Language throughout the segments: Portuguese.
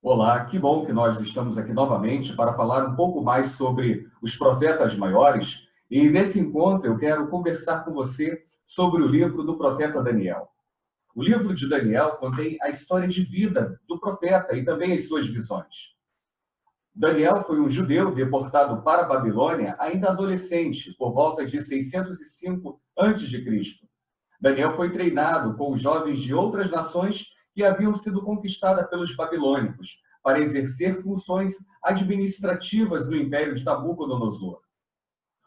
Olá, que bom que nós estamos aqui novamente para falar um pouco mais sobre os profetas maiores. E nesse encontro eu quero conversar com você sobre o livro do profeta Daniel. O livro de Daniel contém a história de vida do profeta e também as suas visões. Daniel foi um judeu deportado para a Babilônia ainda adolescente, por volta de 605 a.C. Daniel foi treinado com os jovens de outras nações que haviam sido conquistadas pelos babilônicos para exercer funções administrativas no império de Nabucodonosor.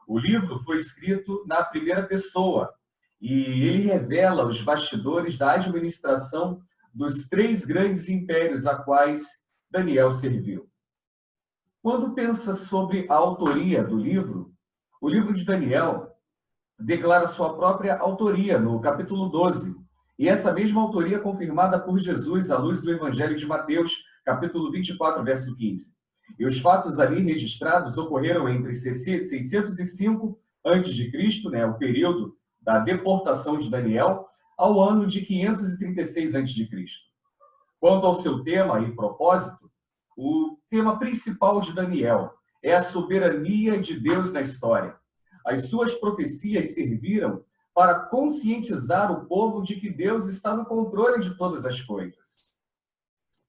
O livro foi escrito na primeira pessoa e ele revela os bastidores da administração dos três grandes impérios a quais Daniel serviu. Quando pensa sobre a autoria do livro, o livro de Daniel declara sua própria autoria no capítulo 12. E essa mesma autoria é confirmada por Jesus à luz do Evangelho de Mateus, capítulo 24, verso 15. E os fatos ali registrados ocorreram entre 605 a.C., o período da deportação de Daniel, ao ano de 536 a.C. Quanto ao seu tema e propósito, o tema principal de Daniel é a soberania de Deus na história. As suas profecias serviram para conscientizar o povo de que Deus está no controle de todas as coisas.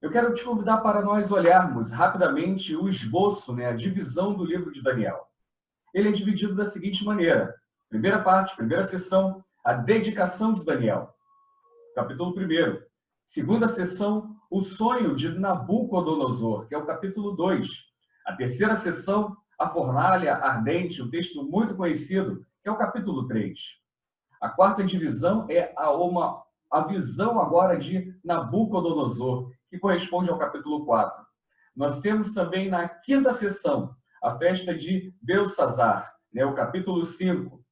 Eu quero te convidar para nós olharmos rapidamente o esboço, a divisão do livro de Daniel. Ele é dividido da seguinte maneira. Primeira parte, primeira sessão, a dedicação de Daniel. Capítulo 1. Segunda sessão, o sonho de Nabucodonosor, que é o capítulo 2. A terceira sessão, a fornalha ardente, um texto muito conhecido, que é o capítulo 3. A quarta divisão é a visão agora de Nabucodonosor, que corresponde ao capítulo 4. Nós temos também na quinta sessão a festa de Belsassar, o capítulo 5.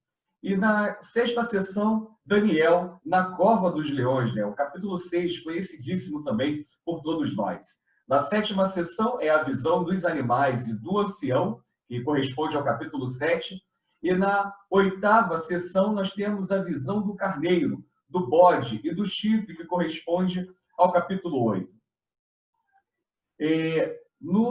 E na sexta sessão, Daniel na cova dos leões, o capítulo 6, conhecidíssimo também por todos nós. Na sétima sessão é a visão dos animais e do ancião, que corresponde ao capítulo 7. E na oitava sessão nós temos a visão do carneiro, do bode e do chifre, que corresponde ao capítulo 8.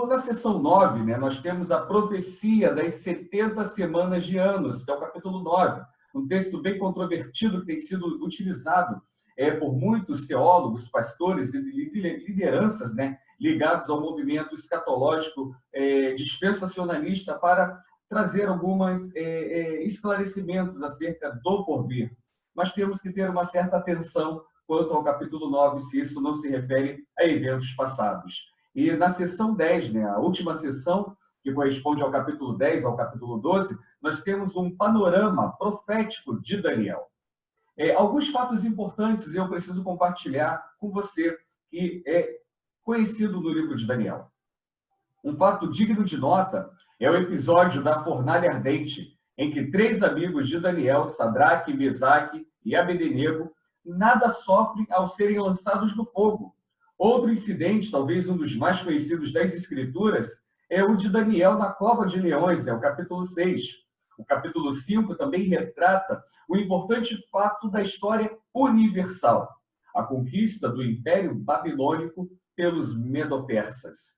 Na sessão 9, nós temos a profecia das 70 semanas de anos, que é o capítulo 9, um texto bem controvertido que tem sido utilizado por muitos teólogos, pastores e lideranças ligados ao movimento escatológico dispensacionalista para trazer alguns esclarecimentos acerca do porvir. Mas temos que ter uma certa atenção quanto ao capítulo 9, se isso não se refere a eventos passados. E na sessão 10, a última sessão, que corresponde ao capítulo 10, ao capítulo 12, nós temos um panorama profético de Daniel. Alguns fatos importantes eu preciso compartilhar com você, que é conhecido no livro de Daniel. Um fato digno de nota é o episódio da fornalha ardente, em que três amigos de Daniel, Sadraque, Mesaque e Abednego, nada sofrem ao serem lançados no fogo. Outro incidente, talvez um dos mais conhecidos das Escrituras, é o de Daniel na cova de leões, o capítulo 6. O capítulo 5 também retrata o importante fato da história universal, a conquista do Império Babilônico pelos Medo-Persas.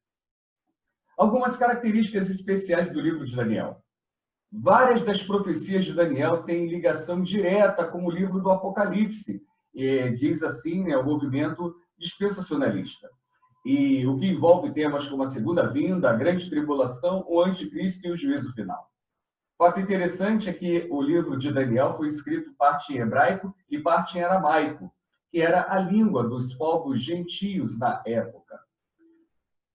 Algumas características especiais do livro de Daniel. Várias das profecias de Daniel têm ligação direta com o livro do Apocalipse, diz assim, o movimento dispensacionalista. E o que envolve temas como a segunda vinda, a grande tribulação, o anticristo e o juízo final. Fato interessante é que o livro de Daniel foi escrito parte em hebraico e parte em aramaico, que era a língua dos povos gentios na época.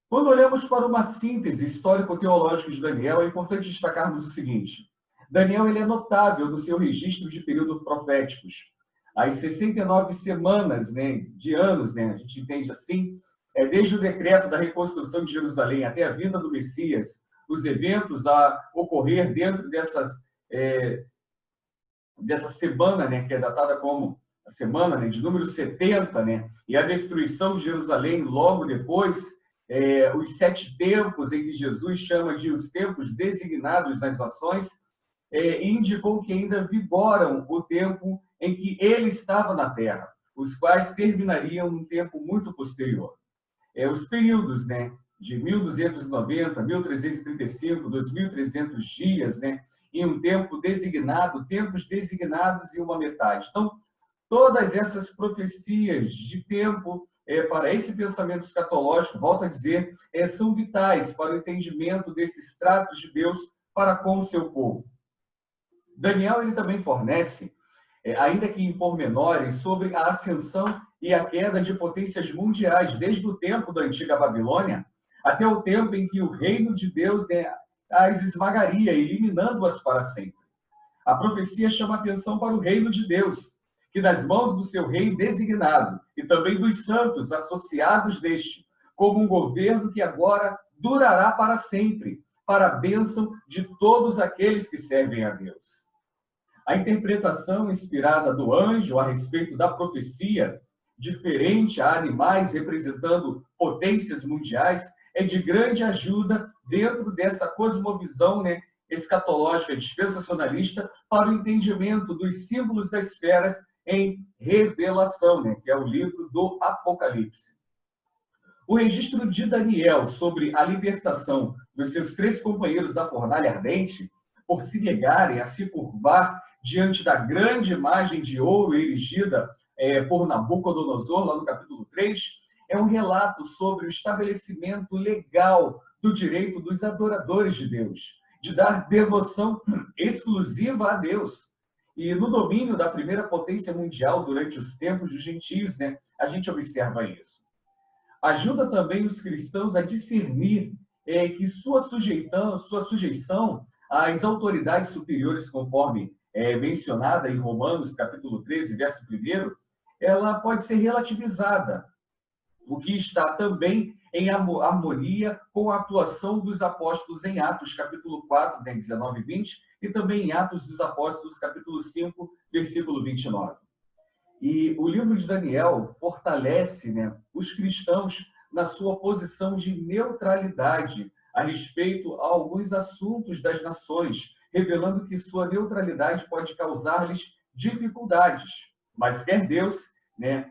Quando olhamos para uma síntese histórico-teológica de Daniel, é importante destacarmos o seguinte. Daniel ele é notável no seu registro de períodos proféticos. As 69 semanas de anos, a gente entende assim, desde o decreto da reconstrução de Jerusalém até a vinda do Messias, os eventos a ocorrer dentro dessa semana, que é datada como a semana de número 70, e a destruição de Jerusalém logo depois, os 7 tempos em que Jesus chama de os tempos designados nas nações, indicou que ainda vigoram o tempo em que ele estava na Terra, os quais terminariam num tempo muito posterior. os períodos, né, de 1290, 1335, 2300 dias, né, em um tempo designado, tempos designados e uma metade. Então, todas essas profecias de tempo para esse pensamento escatológico, volto a dizer, são vitais para o entendimento desses tratos de Deus para com o seu povo. Daniel ele também fornece, ainda que em pormenores, sobre a ascensão e a queda de potências mundiais, desde o tempo da antiga Babilônia até o tempo em que o reino de Deus, né, as esmagaria, eliminando-as para sempre. A profecia chama atenção para o reino de Deus, que nas mãos do seu rei designado, e também dos santos associados deste, como um governo que agora durará para sempre, para a bênção de todos aqueles que servem a Deus. A interpretação inspirada do anjo a respeito da profecia, diferente a animais representando potências mundiais, é de grande ajuda dentro dessa cosmovisão, né, escatológica dispensacionalista para o entendimento dos símbolos das esferas em Revelação, né, que é o livro do Apocalipse. O registro de Daniel sobre a libertação dos seus 3 companheiros da fornalha ardente, por se negarem a se curvar diante da grande imagem de ouro erigida por Nabucodonosor, lá no capítulo 3, é um relato sobre o estabelecimento legal do direito dos adoradores de Deus, de dar devoção exclusiva a Deus. E no domínio da primeira potência mundial durante os tempos dos gentios, né, a gente observa isso. Ajuda também os cristãos a discernir que sua sujeição às autoridades superiores, conforme mencionada em Romanos, capítulo 13, verso 1, ela pode ser relativizada, o que está também em harmonia com a atuação dos apóstolos em Atos, capítulo 4, 19 e 20, e também em Atos dos Apóstolos, capítulo 5, versículo 29. E o livro de Daniel fortalece, né, os cristãos na sua posição de neutralidade a respeito a alguns assuntos das nações, revelando que sua neutralidade pode causar-lhes dificuldades. Mas quer Deus, né,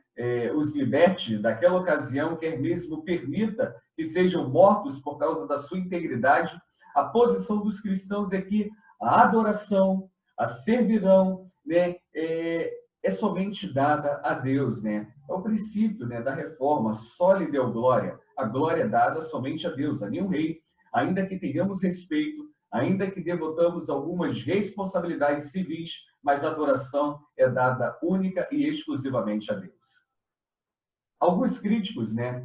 os liberte daquela ocasião, quer mesmo permita que sejam mortos por causa da sua integridade, a posição dos cristãos é que a adoração, a servidão, né, é somente dada a Deus, né? É o princípio, né, da reforma, soli deo glória. A glória é dada somente a Deus, a nenhum rei, ainda que tenhamos respeito, ainda que devotamos algumas responsabilidades civis, mas a adoração é dada única e exclusivamente a Deus. Alguns críticos, né,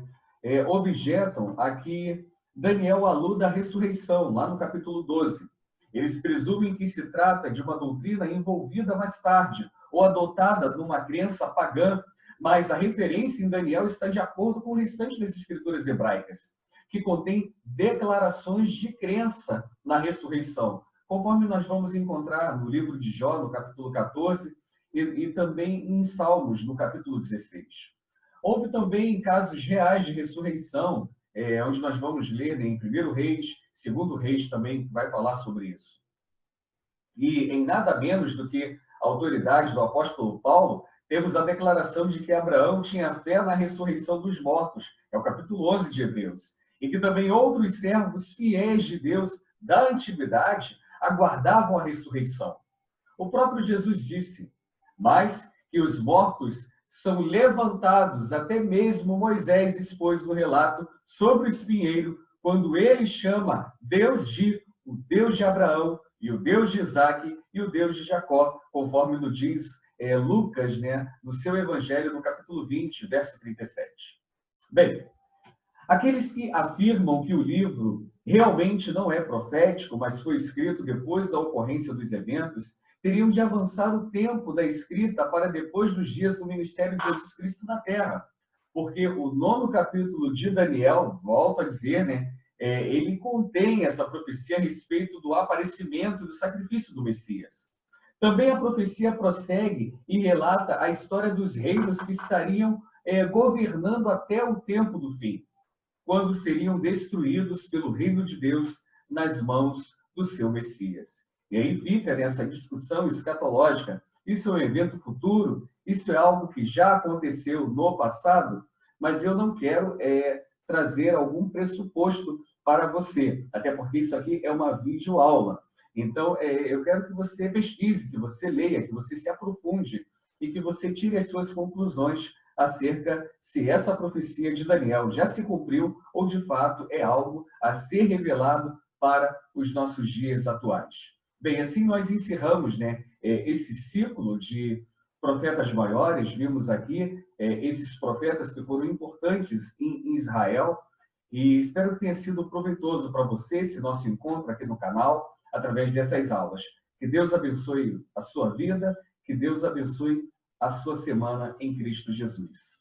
objetam a que Daniel aluda à ressurreição, lá no capítulo 12. Eles presumem que se trata de uma doutrina envolvida mais tarde, ou adotada numa crença pagã, mas a referência em Daniel está de acordo com o restante das escrituras hebraicas, que contém declarações de crença na ressurreição, conforme nós vamos encontrar no livro de Jó, no capítulo 14, e também em Salmos, no capítulo 16. Houve também casos reais de ressurreição, onde nós vamos ler, né, em 1 Reis, 2 Reis também vai falar sobre isso. E em nada menos do que a autoridade do apóstolo Paulo, temos a declaração de que Abraão tinha fé na ressurreição dos mortos, é o capítulo 11 de Hebreus, e que também outros servos fiéis de Deus da antiguidade aguardavam a ressurreição. O próprio Jesus disse, mas que os mortos são levantados, até mesmo Moisés expôs no relato sobre o espinheiro, quando ele chama Deus de o Deus de Abraão, e o Deus de Isaac, e o Deus de Jacó, conforme nos diz Lucas, né, no seu Evangelho, no capítulo 20, verso 37. Bem, aqueles que afirmam que o livro realmente não é profético, mas foi escrito depois da ocorrência dos eventos, teriam de avançar o tempo da escrita para depois dos dias do ministério de Jesus Cristo na Terra. Porque o 9º capítulo de Daniel, volto a dizer, né, ele contém essa profecia a respeito do aparecimento e do sacrifício do Messias. Também a profecia prossegue e relata a história dos reinos que estariam governando até o tempo do fim, quando seriam destruídos pelo reino de Deus nas mãos do seu Messias. E aí fica nessa discussão escatológica, isso é um evento futuro, isso é algo que já aconteceu no passado, mas eu não quero trazer algum pressuposto para você, até porque isso aqui é uma videoaula. Então, eu quero que você pesquise, que você leia, que você se aprofunde e que você tire as suas conclusões acerca se essa profecia de Daniel já se cumpriu ou, de fato, é algo a ser revelado para os nossos dias atuais. Bem, assim nós encerramos, né, esse ciclo de profetas maiores. Vimos aqui esses profetas que foram importantes em Israel, e espero que tenha sido proveitoso para você esse nosso encontro aqui no canal, através dessas aulas. Que Deus abençoe a sua vida, que Deus abençoe a sua semana em Cristo Jesus.